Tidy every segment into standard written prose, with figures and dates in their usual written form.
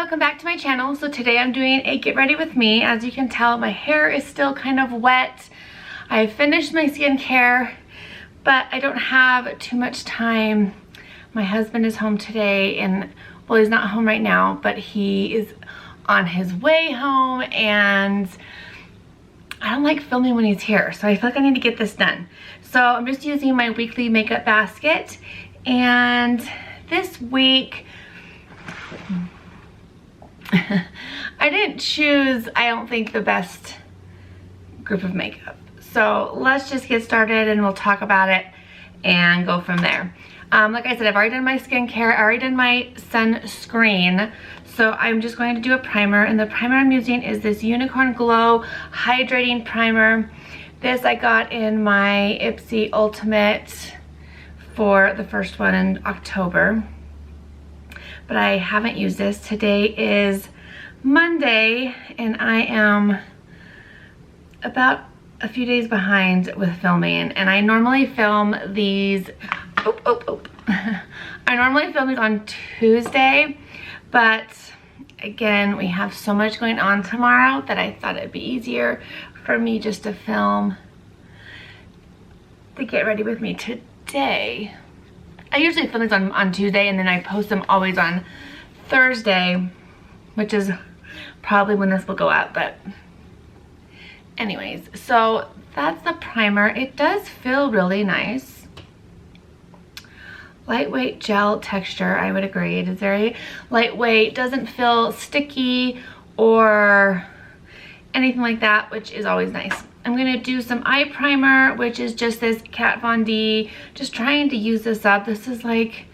welcome back to my channel. So today I'm doing a get ready with me. As you can tell, my hair is still kind of wet. I finished my skincare, but I don't have too much time. My husband is home today, and well, he's not home right now, but he is on his way home, and I don't like filming when he's here, so I feel like I need to get this done. So I'm just using my weekly makeup basket, and this week I didn't choose, I don't think, the best group of makeup. So let's just get started and we'll talk about it and go from there. Like I said, I've already done my skincare, I already done my sunscreen. So I'm just going to do a primer, and the primer I'm using is this Unicorn Glow Hydrating Primer. This I got in my Ipsy Ultimate for the first one in October, but I haven't used this. Today is Monday, and I am about a few days behind with filming, and I normally film these, I normally film these on Tuesday, but again, we have so much going on tomorrow that I thought it'd be easier for me just to film the get ready with me today. I usually film these on Tuesday, and then I post them always on Thursday, which is probably when this will go out, but anyways, so that's the primer. It does feel really nice. Lightweight gel texture, I would agree. It is very lightweight, doesn't feel sticky or anything like that, which is always nice. I'm gonna do some eye primer, which is just this Kat Von D. Just trying to use this up. This is like,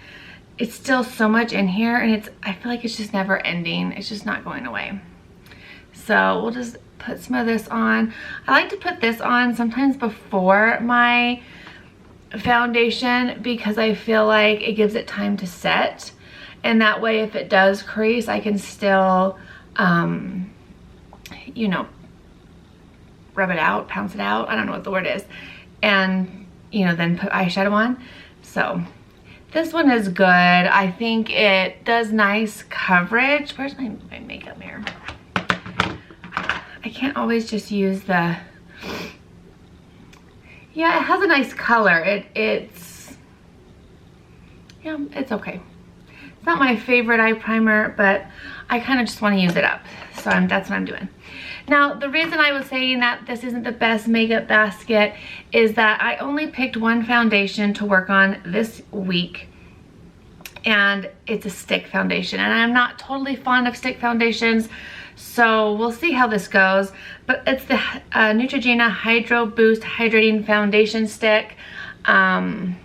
it's still so much in here, and I feel like it's just never ending. It's just not going away. So we'll just put some of this on. I like to put this on sometimes before my foundation because I feel like it gives it time to set, and that way if it does crease, I can still you know, rub it out, pounce it out, I don't know what the word is, and you know, then put eyeshadow on. So this one is good. I think it does nice coverage. Where's my makeup mirror? I can't always just use the, yeah, it has a nice color. It's yeah, it's okay. It's not my favorite eye primer, but I kind of just want to use it up. So that's what I'm doing. Now, the reason I was saying that this isn't the best makeup basket is that I only picked one foundation to work on this week, and it's a stick foundation, and I'm not totally fond of stick foundations, so we'll see how this goes. But it's the Neutrogena Hydro Boost Hydrating Foundation Stick. There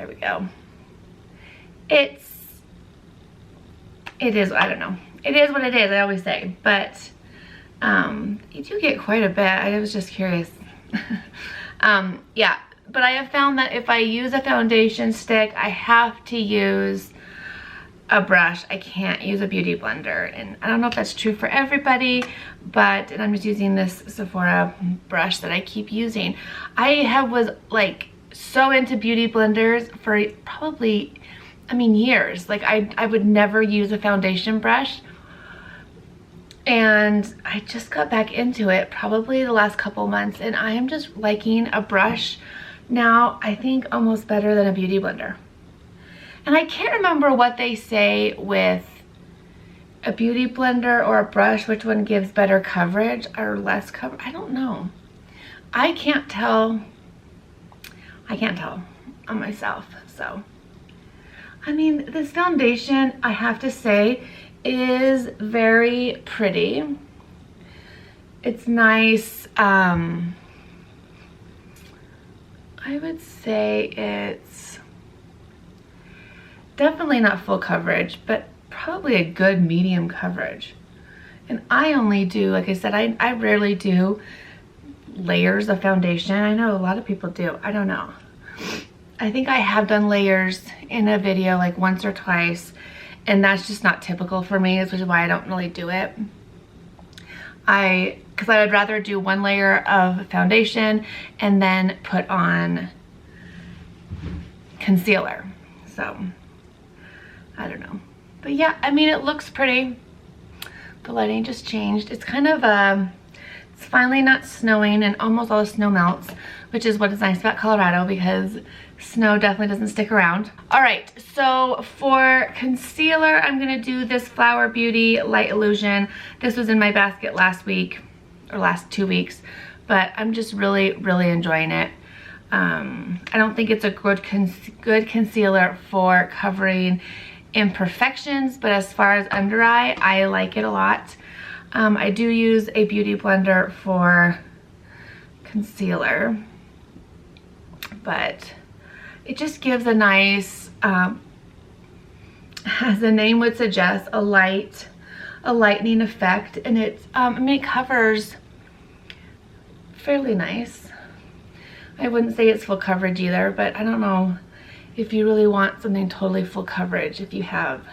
we go. It is, I don't know. It is what it is, I always say. But you do get quite a bit. I was just curious. Yeah, but I have found that if I use a foundation stick, I have to use a brush. I can't use a beauty blender, and I don't know if that's true for everybody, but and I'm just using this Sephora brush that I keep using. I was like so into beauty blenders for probably, I mean, years. Like I would never use a foundation brush, and I just got back into it probably the last couple months, and I am just liking a brush now, I think, almost better than a beauty blender. And I can't remember what they say with a beauty blender or a brush, which one gives better coverage or less coverage. I don't know. I can't tell on myself. So, I mean, this foundation, I have to say, is very pretty. It's nice. I would say it's definitely not full coverage, but probably a good medium coverage. And I only do, like I said, I rarely do layers of foundation. I know a lot of people do. I don't know. I think I have done layers in a video like once or twice, and that's just not typical for me, which is why I don't really do it. Because I would rather do one layer of foundation and then put on concealer. So I don't know. But yeah, I mean, it looks pretty. The lighting just changed. It's kind of, it's finally not snowing and almost all the snow melts, which is what is nice about Colorado because snow definitely doesn't stick around. All right, so for concealer, I'm gonna do this Flower Beauty Light Illusion. This was in my basket last week, or last 2 weeks, but I'm just really, really enjoying it. I don't think it's a good concealer for covering imperfections, but as far as under eye, I like it a lot. I do use a beauty blender for concealer, but it just gives a nice, as the name would suggest, a lightening effect, and it's, I mean, it covers fairly nice. I wouldn't say it's full coverage either, but I don't know if you really want something totally full coverage if you have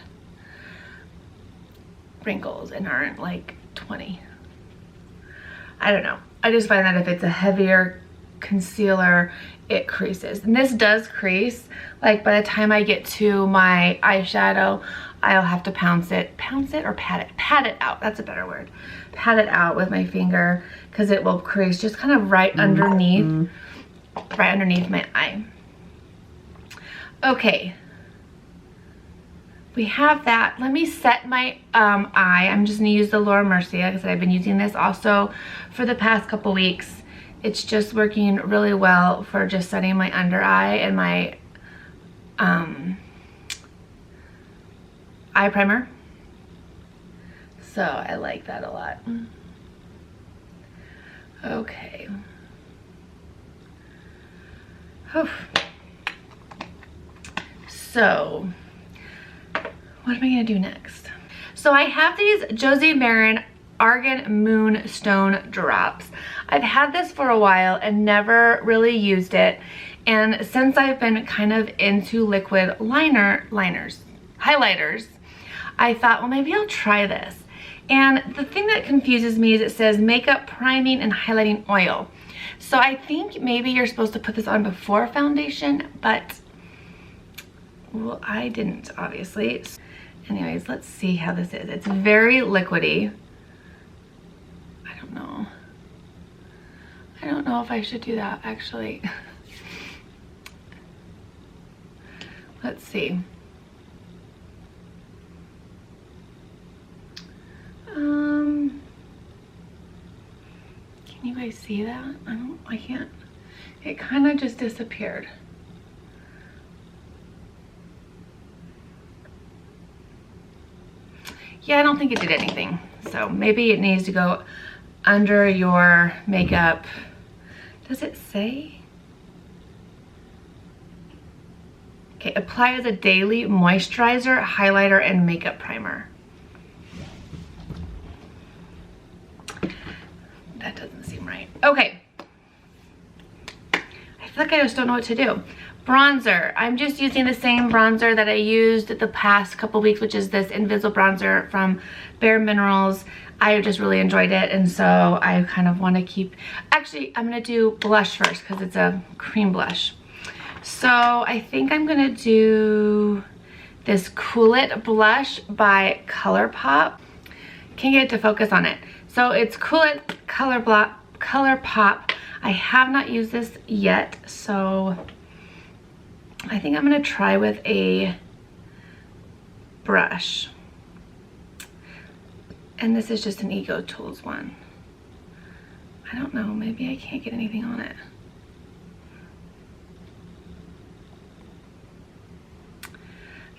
wrinkles and aren't like 20. I don't know. I just find that if it's a heavier concealer, it creases. And this does crease. Like by the time I get to my eyeshadow, I'll have to pounce it or pat it out. That's a better word. Pat it out with my finger because it will crease just kind of right underneath my eye. Okay, we have that. Let me set my eye. I'm just gonna use the Laura Mercier because I've been using this also for the past couple weeks. It's just working really well for just setting my under eye and my eye primer. So I like that a lot. Okay. Whew. So, what am I gonna do next? So I have these Josie Maran Argan Moonstone drops. I've had this for a while and never really used it. And since I've been kind of into liquid highlighters, I thought, well, maybe I'll try this. And the thing that confuses me is it says makeup priming and highlighting oil. So I think maybe you're supposed to put this on before foundation, but well, I didn't, obviously. Anyways, let's see how this is. It's very liquidy. I don't know. I don't know if I should do that, actually. Let's see. Can you guys see that? I can't. It kind of just disappeared. Yeah, I don't think it did anything. So maybe it needs to go under your makeup. Does it say? Okay, apply as a daily moisturizer, highlighter, and makeup primer. That doesn't seem right. Okay. I feel like I just don't know what to do. Bronzer. I'm just using the same bronzer that I used the past couple weeks, which is this Invisible bronzer from Bare Minerals. I just really enjoyed it, and so I kind of want to keep... Actually, I'm going to do blush first because it's a cream blush. So I think I'm going to do this Cool It blush by Colourpop. Can't get it to focus on it. So it's Cool It Colourpop. I have not used this yet, so I think I'm going to try with a brush. And this is just an Ego Tools one. I don't know, maybe I can't get anything on it.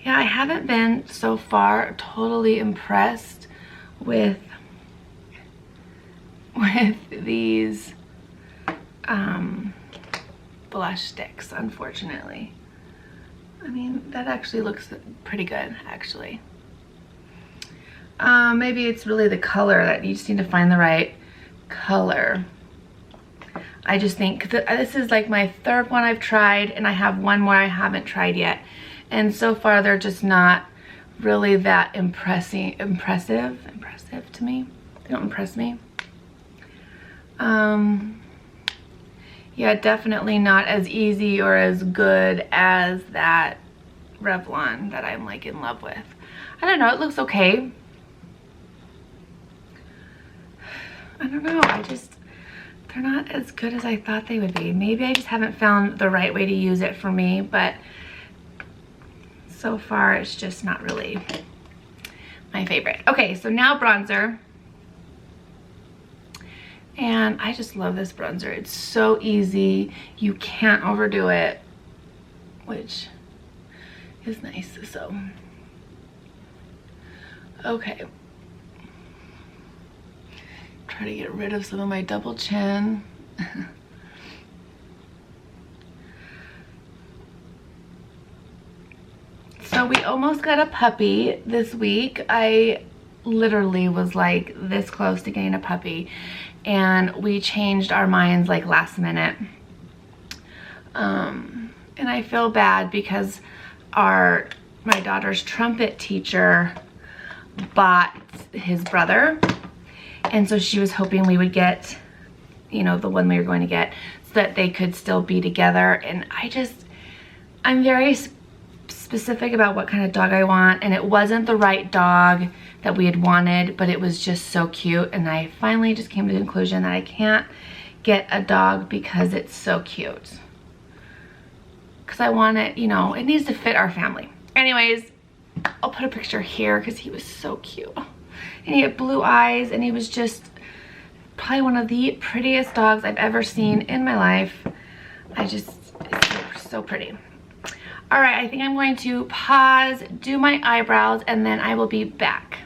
Yeah, I haven't been so far totally impressed with these blush sticks, unfortunately. I mean, that actually looks pretty good, actually. Maybe it's really the color that you just need to find the right color. I just think this is like my third one I've tried, and I have one more I haven't tried yet. And so far, they're just not really that impressive to me. They don't impress me. Yeah, definitely not as easy or as good as that Revlon that I'm like in love with. I don't know, it looks okay. I don't know, they're not as good as I thought they would be. Maybe I just haven't found the right way to use it for me, but so far it's just not really my favorite. Okay, so now bronzer. And I just love this bronzer. It's so easy. You can't overdo it, which is nice. So, okay. Try to get rid of some of my double chin. So we almost got a puppy this week. I literally was like this close to getting a puppy, and we changed our minds like last minute. And I feel bad because my daughter's trumpet teacher bought his brother, and so she was hoping we would get, you know, the one we were going to get so that they could still be together. And I'm very specific about what kind of dog I want, and it wasn't the right dog that we had wanted, but it was just so cute. And I finally just came to the conclusion that I can't get a dog because it's so cute. Because I want it, you know, it needs to fit our family. Anyways, I'll put a picture here because he was so cute. And he had blue eyes, and he was just probably one of the prettiest dogs I've ever seen in my life. It's so pretty. All right, I think I'm going to pause, do my eyebrows, and then I will be back.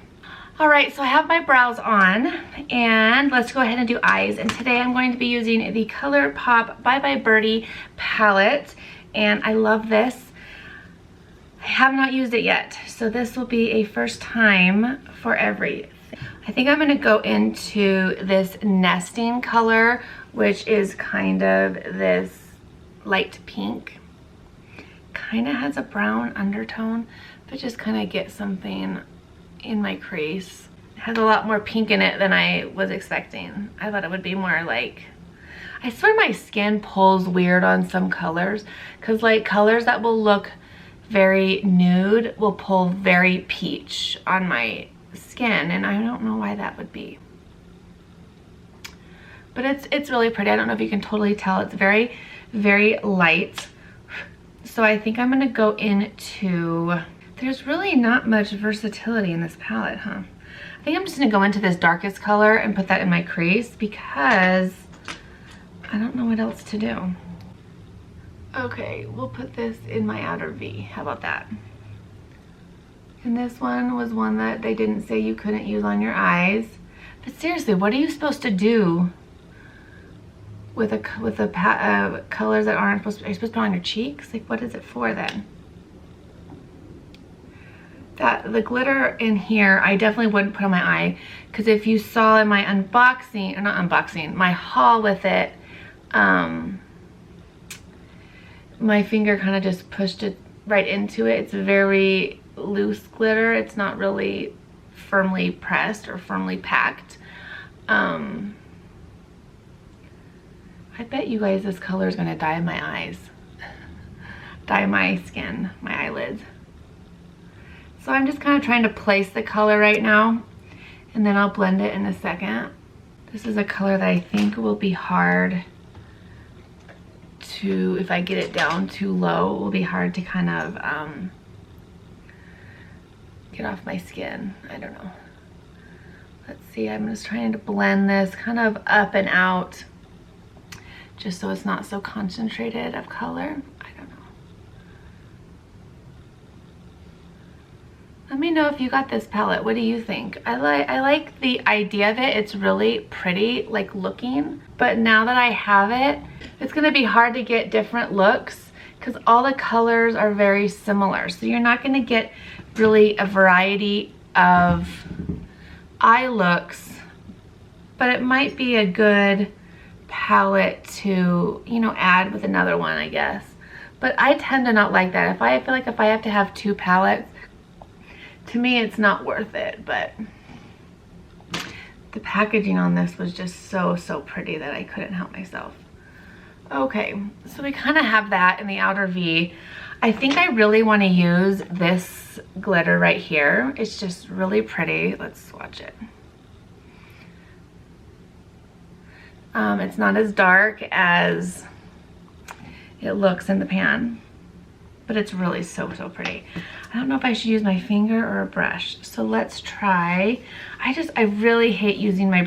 All right, so I have my brows on, and let's go ahead and do eyes. And today I'm going to be using the Colourpop Bye Bye Birdie palette, and I love this. I have not used it yet, so this will be a first time for everything. I think I'm gonna go into this nesting color, which is kind of this light pink. Kind of has a brown undertone, but just kind of get something in my crease. It has a lot more pink in it than I was expecting. I thought it would be more like, I swear my skin pulls weird on some colors, because like colors that will look very nude will pull very peach on my skin, and I don't know why that would be. But it's really pretty. I don't know if you can totally tell. It's very, very light. So I think I'm gonna go into, there's really not much versatility in this palette, huh? I think I'm just gonna go into this darkest color and put that in my crease because I don't know what else to do. Okay, we'll put this in my outer V. How about that? And this one was one that they didn't say you couldn't use on your eyes. But seriously, what are you supposed to do with colors that aren't supposed to, are you supposed to put on your cheeks? Like, what is it for then? The glitter in here, I definitely wouldn't put on my eye, because if you saw in my unboxing, or not unboxing, my haul with it, my finger kind of just pushed it right into it. It's very loose glitter. It's not really firmly pressed or firmly packed. I bet you guys this color is gonna dye my eyes, dye my skin, my eyelids. So I'm just kind of trying to place the color right now, and then I'll blend it in a second. This is a color that I think will be hard to, if I get it down too low, it will be hard to kind of get off my skin. I don't know. Let's see, I'm just trying to blend this kind of up and out, just so it's not so concentrated of color. I don't know. Let me know if you got this palette. What do you think? I like the idea of it. It's really pretty, like looking, but now that I have it, it's gonna be hard to get different looks because all the colors are very similar. So you're not gonna get really a variety of eye looks, but it might be a good palette to, you know, add with another one, I guess. But I tend to not like that. I feel like if I have to have two palettes, to me it's not worth it. But the packaging on this was just so pretty that I couldn't help myself. Okay, so we kind of have that in the outer V. I think I really want to use this glitter right here. It's just really pretty. Let's swatch it. It's not as dark as it looks in the pan, but it's really so pretty. I don't know if I should use my finger or a brush. So let's try. I really hate using my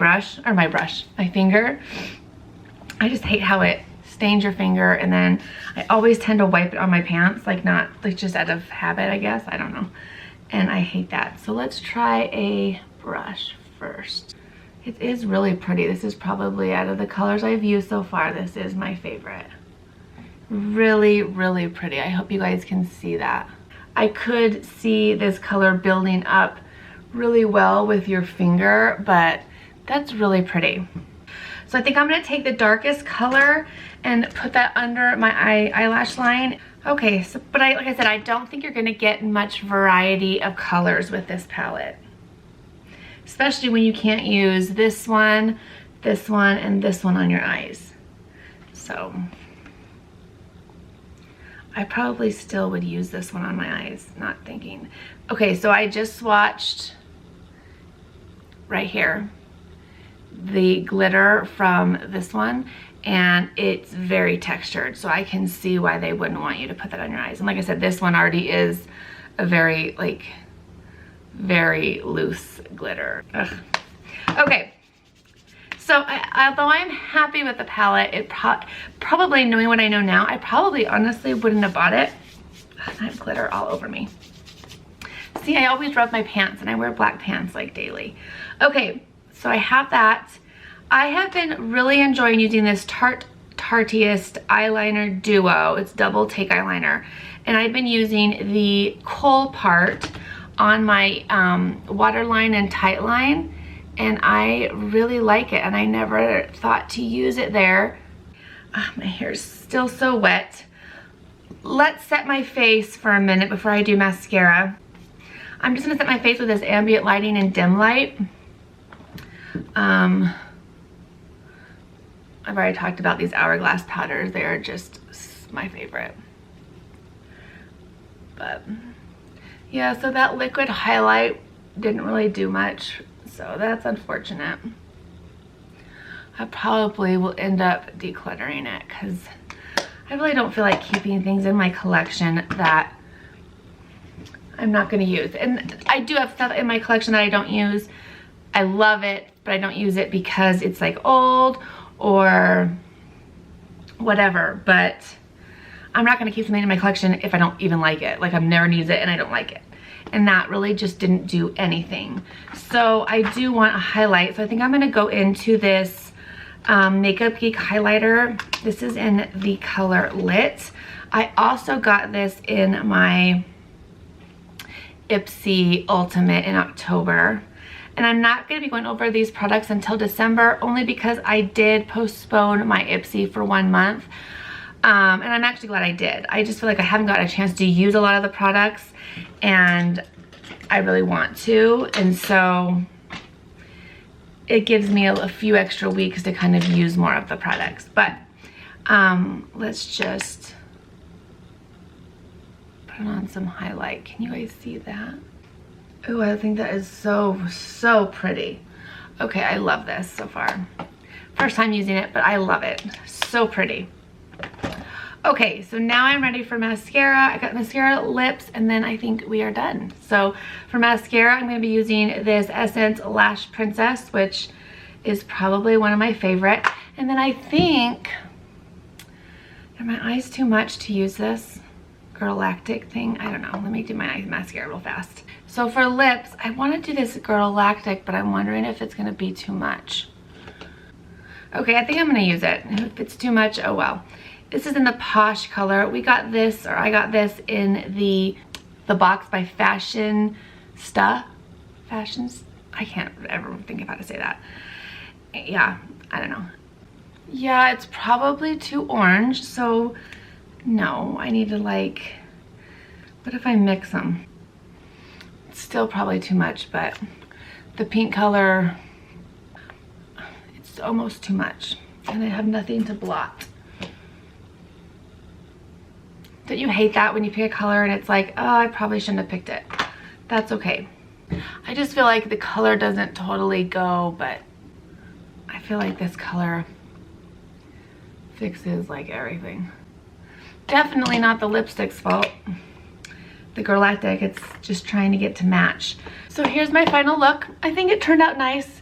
finger. I just hate how it stains your finger, and then I always tend to wipe it on my pants, like just out of habit, I guess. I don't know. And I hate that. So let's try a brush first. It is really pretty. This is probably, out of the colors I've used so far, this is my favorite. Really, really pretty. I hope you guys can see that. I could see this color building up really well with your finger, but that's really pretty. So I think I'm gonna take the darkest color and put that under my eyelash line. Okay, so, but like I said, I don't think you're gonna get much variety of colors with this palette. Especially when you can't use this one, and this one on your eyes. So I probably still would use this one on my eyes, not thinking. Okay, so I just swatched right here the glitter from this one, and it's very textured, so I can see why they wouldn't want you to put that on your eyes. And like I said, this one already is a very loose glitter. Ugh. Okay, so although I'm happy with the palette, it probably, knowing what I know now, I probably honestly wouldn't have bought it. Ugh, I have glitter all over me. See, I always rub my pants, and I wear black pants like daily. Okay, so I have that. I have been really enjoying using this Tarteist eyeliner duo. It's double take eyeliner, and I've been using the Colourpop on my waterline and tightline, and I really like it, and I never thought to use it there. Oh, my hair's still so wet. Let's set my face for a minute before I do mascara. I'm just gonna set my face with this ambient lighting and dim light. I've already talked about these Hourglass powders. They are just my favorite. But yeah, so that liquid highlight didn't really do much, so that's unfortunate. I probably will end up decluttering it because I really don't feel like keeping things in my collection that I'm not going to use. And I do have stuff in my collection that I don't use. I love it, but I don't use it because it's like old or whatever. But I'm not going to keep something in my collection if I don't even like it. Like, I've never used it and I don't like it. And that really just didn't do anything. So I do want a highlight. So I think I'm going to go into this Makeup Geek highlighter. This is in the color Lit. I also got this in my Ipsy Ultimate in October. And I'm not going to be going over these products until December, only because I did postpone my Ipsy for 1 month. And I'm actually glad I did. I just feel like I haven't gotten a chance to use a lot of the products, and I really want to. And so it gives me a few extra weeks to kind of use more of the products. But let's just put on some highlight. Can you guys see that? Oh, I think that is so pretty. Okay, I love this so far. First time using it, but I love it. So pretty. Okay, so now I'm ready for mascara. I got mascara, lips, and then I think we are done. So for mascara, I'm going to be using this Essence Lash Princess, which is probably one of my favorite. And then I think, are my eyes too much to use this Girlactik thing? I don't know. Let me do my mascara real fast. So for lips, I want to do this Girlactik, but I'm wondering if it's going to be too much. Okay, I think I'm going to use it. If it's too much, oh well. This is in the Posh color. We got this, or I got this in the box by Fashion. I can't ever think of how to say that. Yeah, I don't know. Yeah, it's probably too orange, so no, I need to like, what if I mix them? It's still probably too much, but the pink color, it's almost too much, and I have nothing to blot. Don't you hate that when you pick a color and it's like, oh, I probably shouldn't have picked it? That's okay. I just feel like the color doesn't totally go, but I feel like this color fixes like everything. Definitely not the lipstick's fault. The Girlactik, it's just trying to get to match. So here's my final look. I think it turned out nice.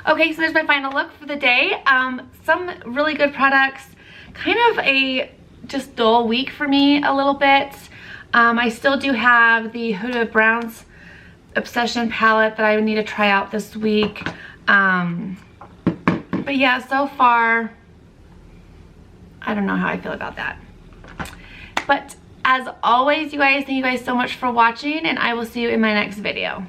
Okay, so there's my final look for the day. Some really good products. Kind of a just dull week for me a little bit. I still do have the Huda Brown's Obsession palette that I need to try out this week. But yeah, so far, I don't know how I feel about that. But as always, you guys, thank you guys so much for watching, and I will see you in my next video.